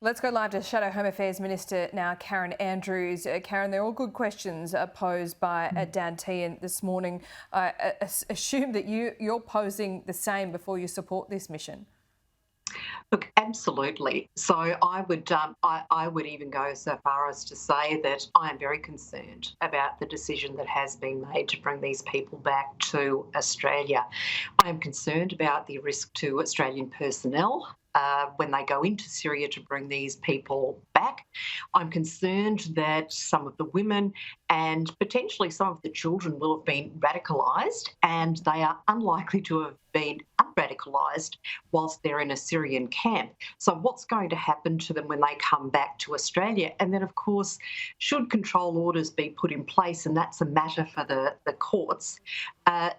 Let's go live to Shadow Home Affairs Minister now, Karen Andrews. Karen, they're all good questions posed by Dan Tehan this morning. I assume that you're posing the same before you support this mission. Look, absolutely. So I would even go so far as to say that I am very concerned about the decision that has been made to bring these people back to Australia. I am concerned about the risk to Australian personnel when they go into Syria to bring these people back. I'm concerned that some of the women and potentially some of the children will have been radicalised, and they are unlikely to have been unradicalised whilst they're in a Syrian camp. So what's going to happen to them when they come back to Australia? And then, of course, should control orders be put in place, and that's a matter for the courts,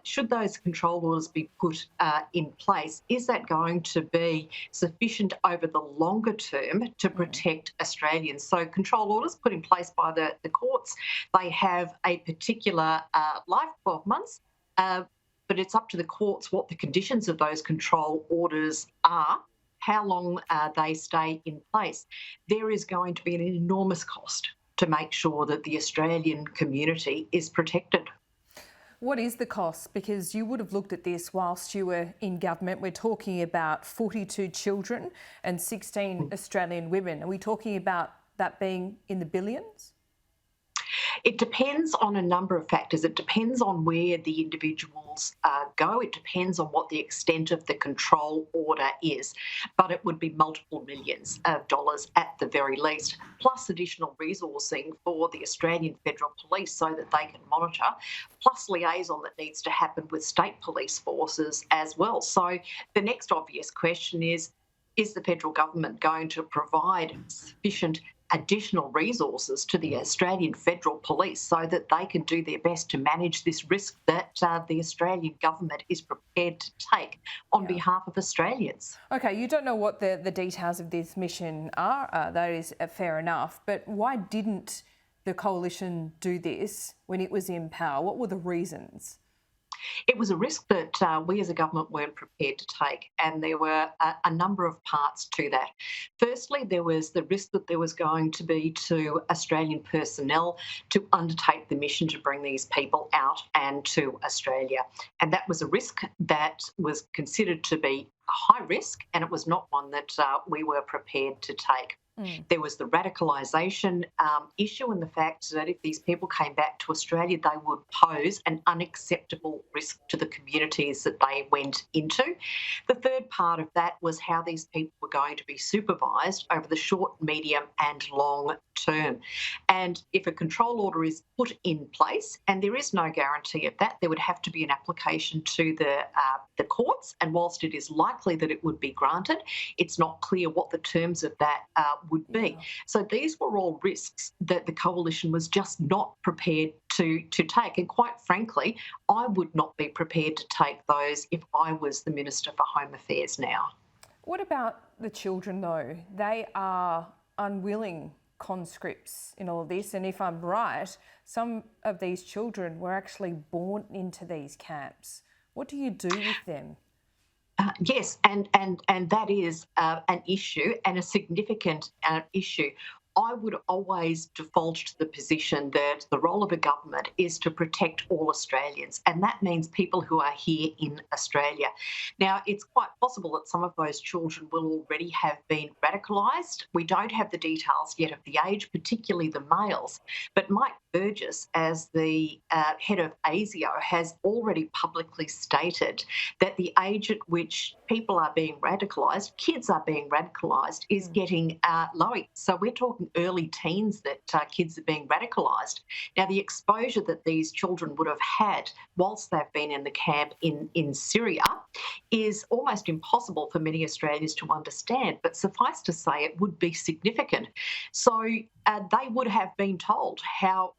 should those control orders be put in place, is that going to be sufficient over the longer term to protect Australians? So control orders put in place by the courts, they have a particular life, 12 months, but it's up to the courts what the conditions of those control orders are, how long they stay in place. There is going to be an enormous cost to make sure that the Australian community is protected. What is the cost? Because you would have looked at this whilst you were in government. We're talking about 42 children and 16 Australian women. Are we talking about that being in the billions? It depends on a number of factors. It depends on where the individuals go. It depends on what the extent of the control order is. But it would be multiple millions of dollars at the very least, plus additional resourcing for the Australian Federal Police so that they can monitor, plus liaison that needs to happen with state police forces as well. So the next obvious question is the federal government going to provide sufficient additional resources to the Australian Federal Police so that they can do their best to manage this risk that the Australian government is prepared to take on behalf of Australians? Okay, you don't know what the details of this mission are. That is fair enough. But why didn't the coalition do this when it was in power? What were the reasons? It was a risk that we as a government weren't prepared to take, and there were a number of parts to that. Firstly, there was the risk that there was going to be to Australian personnel to undertake the mission to bring these people out and to Australia. And that was a risk that was considered to be a high risk, and it was not one that we were prepared to take. There was the radicalisation issue and the fact that if these people came back to Australia, they would pose an unacceptable risk to the communities that they went into. The third part of that was how these people were going to be supervised over the short, medium and long term. And if a control order is put in place, and there is no guarantee of that, there would have to be an application to the courts. And whilst it is likely that it would be granted, it's not clear what the terms of that would be. So these were all risks that the coalition was just not prepared to take. And quite frankly, I would not be prepared to take those if I was the Minister for Home Affairs now. What about the children though? They are unwilling conscripts in all of this, and if I'm right, some of these children were actually born into these camps. What do you do with them? Yes, and that is an issue, and a significant issue. I would always default to the position that the role of a government is to protect all Australians, and that means people who are here in Australia. Now, it's quite possible that some of those children will already have been radicalised. We don't have the details yet of the age, particularly the males, but Mike Burgess, as the head of ASIO, has already publicly stated that the age at which people are being radicalised, kids are being radicalised, is getting low. So we're talking early teens that kids are being radicalised. Now, the exposure that these children would have had whilst they've been in the camp in Syria is almost impossible for many Australians to understand, but suffice to say it would be significant. So they would have been told how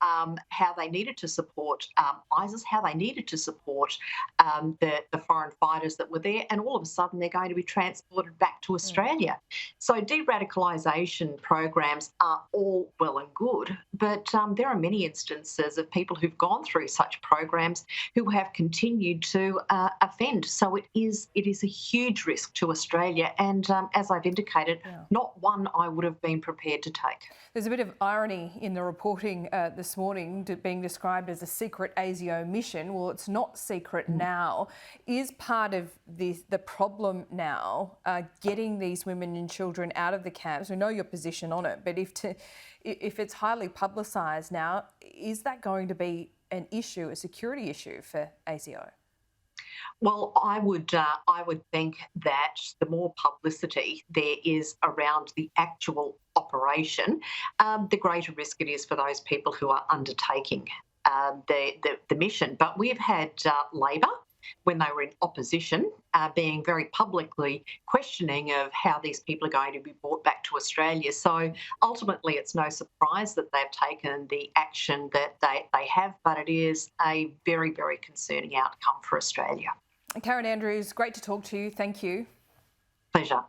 they needed to support ISIS, how they needed to support the foreign fighters that were there, and all of a sudden they're going to be transported back to Australia. So de-radicalisation programs are all well and good, but there are many instances of people who've gone through such programs who have continued to offend. So it it is a huge risk to Australia, and as I've indicated, not one I would have been prepared to take. There's a bit of irony in the reporting this morning being described as a secret ASIO mission. Well, it's not secret now. Is part of the problem now getting these women and children out of the camps? We know your position on it, but if it's highly publicised now, is that going to be an issue, a security issue for ASIO? Well, I would think that the more publicity there is around the actual operation, the greater risk it is for those people who are undertaking the mission. But we've had Labor, when they were in opposition, being very publicly questioning of how these people are going to be brought back to Australia. So ultimately, it's no surprise that they've taken the action that they have, but it is a very, very concerning outcome for Australia. Karen Andrews, great to talk to you. Thank you. Pleasure.